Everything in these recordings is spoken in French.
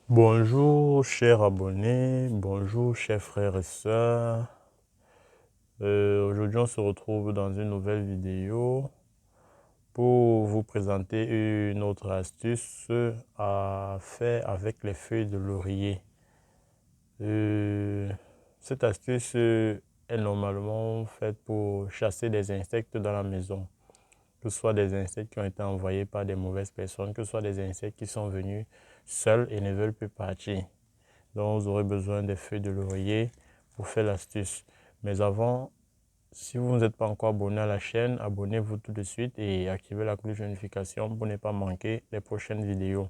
Bonjour chers abonnés, bonjour chers frères et sœurs. Aujourd'hui on se retrouve dans une nouvelle vidéo pour vous présenter une autre astuce à faire avec les feuilles de laurier. Cette astuce est normalement faite pour chasser des insectes dans la maison, que ce soit des insectes qui ont été envoyés par des mauvaises personnes, que ce soit des insectes qui sont venus seuls et ne veulent plus partir. Donc vous aurez besoin des feuilles de laurier pour faire l'astuce. Mais avant, si vous n'êtes pas encore abonné à la chaîne, abonnez-vous tout de suite et activez la cloche de notification pour ne pas manquer les prochaines vidéos.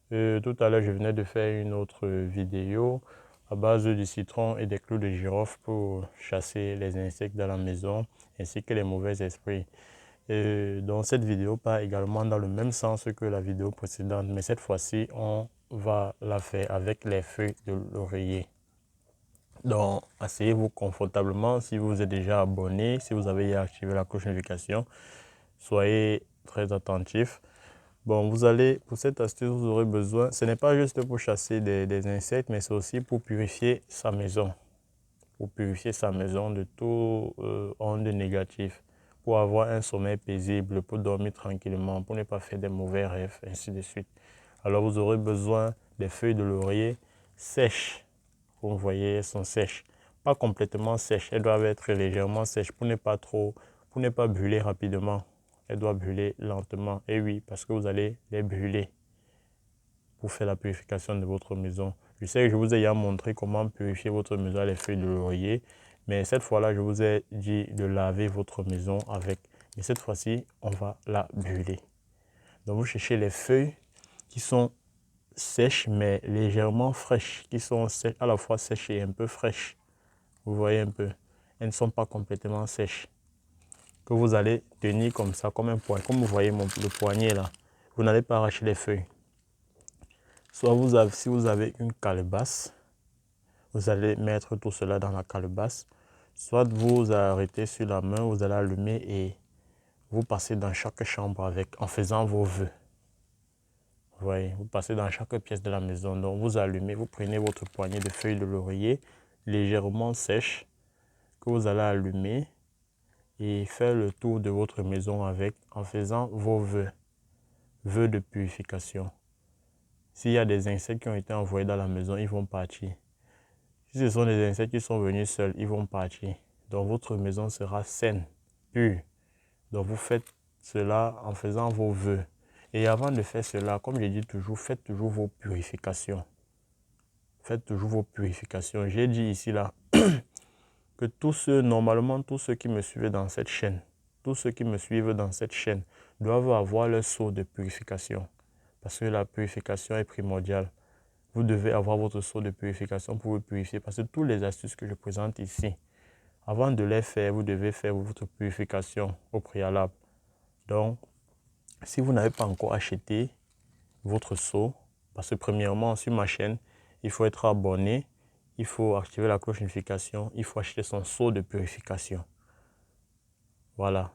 Tout à l'heure, je venais de faire une autre vidéo à base du citron et des clous de girofle pour chasser les insectes dans la maison ainsi que les mauvais esprits. Donc cette vidéo part également dans le même sens que la vidéo précédente, mais cette fois-ci, on va la faire avec les feuilles de laurier. Donc, asseyez-vous confortablement. Si vous êtes déjà abonné, si vous avez activé la cloche de notification, soyez très attentifs. Bon, pour cette astuce, vous aurez besoin, ce n'est pas juste pour chasser des insectes, mais c'est aussi pour purifier sa maison. Pour purifier sa maison de tout onde négatif, pour avoir un sommeil paisible, pour dormir tranquillement, pour ne pas faire des mauvais rêves, ainsi de suite. Alors vous aurez besoin des feuilles de laurier sèches. Comme vous voyez, elles sont sèches. Pas complètement sèches, elles doivent être légèrement sèches pour ne pas brûler rapidement. Elles doivent brûler lentement. Et oui, parce que vous allez les brûler pour faire la purification de votre maison. Je sais que je vous ai déjà montré comment purifier votre maison avec les feuilles de laurier, mais cette fois-là, je vous ai dit de laver votre maison avec. Mais cette fois-ci, on va la brûler. Donc vous cherchez les feuilles qui sont sèches mais légèrement fraîches, qui sont à la fois sèches et un peu fraîches. Vous voyez un peu, elles ne sont pas complètement sèches. Que vous allez tenir comme ça, comme un poignet, comme vous voyez le poignet là. Vous n'allez pas arracher les feuilles. Soit si vous avez une calebasse, vous allez mettre tout cela dans la calebasse. Soit vous arrêtez sur la main, vous allez allumer et vous passez dans chaque chambre en faisant vos vœux. Vous voyez, vous passez dans chaque pièce de la maison. Donc vous allumez, vous prenez votre poignée de feuilles de laurier légèrement sèches que vous allez allumer et faire le tour de votre maison avec en faisant vos vœux. Vœux de purification. S'il y a des insectes qui ont été envoyés dans la maison, ils vont partir. Si ce sont des insectes qui sont venus seuls, ils vont partir. Donc votre maison sera saine, pure. Donc vous faites cela en faisant vos vœux. Et avant de faire cela, comme je dis toujours, faites toujours vos purifications. Faites toujours vos purifications. J'ai dit ici là que normalement tous ceux qui me suivent dans cette chaîne, doivent avoir leur seau de purification. Parce que la purification est primordiale. Vous devez avoir votre seau de purification pour vous purifier. Parce que toutes les astuces que je présente ici, avant de les faire, vous devez faire votre purification au préalable. Donc, si vous n'avez pas encore acheté votre seau, parce que premièrement, sur ma chaîne, il faut être abonné, il faut activer la cloche de notification, il faut acheter son seau de purification. Voilà,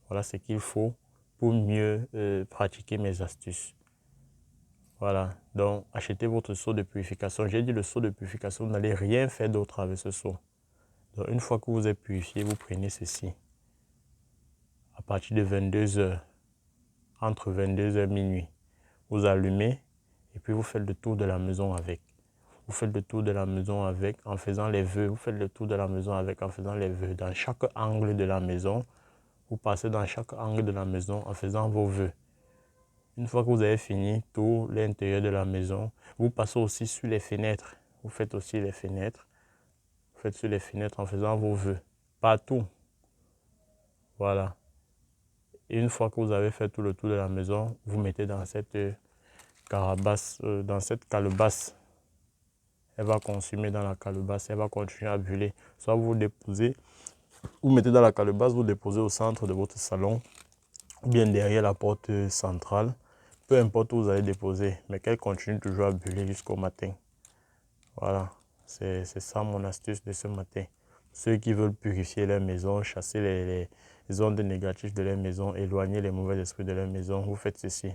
voilà ce qu'il faut pour mieux pratiquer mes astuces. Voilà, donc achetez votre seau de purification. J'ai dit le seau de purification, vous n'allez rien faire d'autre avec ce seau. Donc une fois que vous êtes purifié, vous prenez ceci. À partir de 22h, entre 22h et minuit, vous allumez et puis vous faites le tour de la maison avec. Vous faites le tour de la maison avec en faisant les vœux. Vous faites le tour de la maison avec en faisant les vœux. Dans chaque angle de la maison, vous passez dans chaque angle de la maison en faisant vos vœux. Une fois que vous avez fini tout l'intérieur de la maison, vous passez aussi sur les fenêtres. Vous faites aussi les fenêtres. Vous faites sur les fenêtres en faisant vos vœux. Partout. Voilà. Et une fois que vous avez fait tout le tour de la maison, vous mettez dans cette calebasse. Elle va consumer dans la calebasse, elle va continuer à brûler. Soit vous déposez, vous mettez dans la calebasse, vous déposez au centre de votre salon, ou bien derrière la porte centrale. Peu importe où vous allez déposer, mais qu'elle continue toujours à brûler jusqu'au matin. Voilà, c'est ça mon astuce de ce matin. Ceux qui veulent purifier leur maison, chasser les ondes négatives de leur maison, éloigner les mauvais esprits de leur maison, vous faites ceci.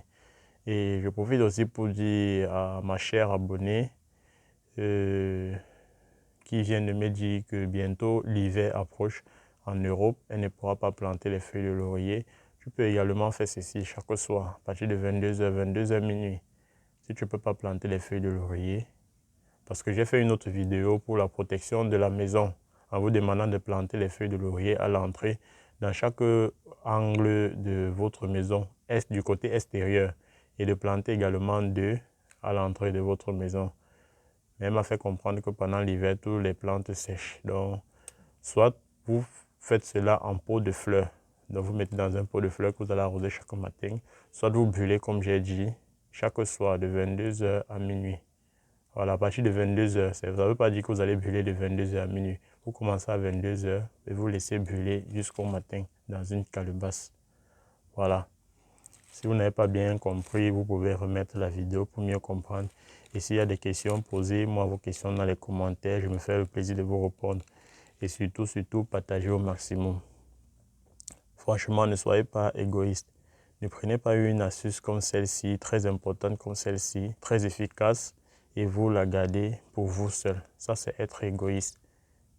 Et je profite aussi pour dire à ma chère abonnée qui vient de me dire que bientôt l'hiver approche en Europe, elle ne pourra pas planter les feuilles de laurier. Tu peux également faire ceci chaque soir, à partir de 22h, 22h minuit. Si tu ne peux pas planter les feuilles de laurier, parce que j'ai fait une autre vidéo pour la protection de la maison, en vous demandant de planter les feuilles de laurier à l'entrée, dans chaque angle de votre maison, du côté extérieur, et de planter également 2 à l'entrée de votre maison. Mais elle m'a fait comprendre que pendant l'hiver, toutes les plantes sèchent. Donc, soit vous faites cela en pot de fleurs. Donc, vous mettez dans un pot de fleurs que vous allez arroser chaque matin. Soit vous brûlez, comme j'ai dit, chaque soir de 22h à minuit. Voilà, à partir de 22h, ça ne veut pas dire que vous allez brûler de 22h à minuit. Vous commencez à 22h et vous laissez brûler jusqu'au matin dans une calebasse. Voilà. Si vous n'avez pas bien compris, vous pouvez remettre la vidéo pour mieux comprendre. Et s'il y a des questions, posez-moi vos questions dans les commentaires. Je me fais le plaisir de vous répondre. Et surtout, partagez au maximum. Franchement, ne soyez pas égoïste. Ne prenez pas une astuce comme celle-ci, très importante comme celle-ci, très efficace, et vous la gardez pour vous seul. Ça, c'est être égoïste.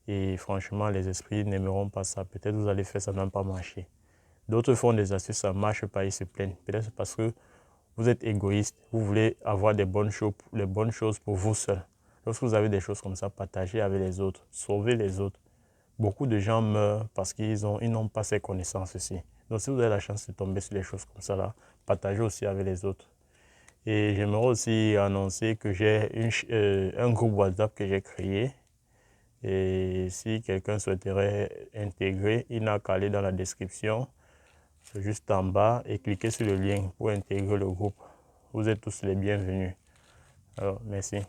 Et franchement, les esprits n'aimeront pas ça. Peut-être vous allez faire ça, n'a pas marché. D'autres font des astuces, ça ne marche pas, ils se plaignent. Peut-être parce que vous êtes égoïste, vous voulez avoir des bonnes choses pour vous seul. Lorsque vous avez des choses comme ça, partagez avec les autres, sauvez les autres. Beaucoup de gens meurent parce qu'ils n'ont pas ces connaissances-ci. Donc si vous avez la chance de tomber sur des choses comme ça, là, partagez aussi avec les autres. Et j'aimerais aussi annoncer que j'ai un groupe WhatsApp que j'ai créé. Et si quelqu'un souhaiterait intégrer, il n'a qu'à aller dans la description, c'est juste en bas, et cliquer sur le lien pour intégrer le groupe. Vous êtes tous les bienvenus. Alors, merci.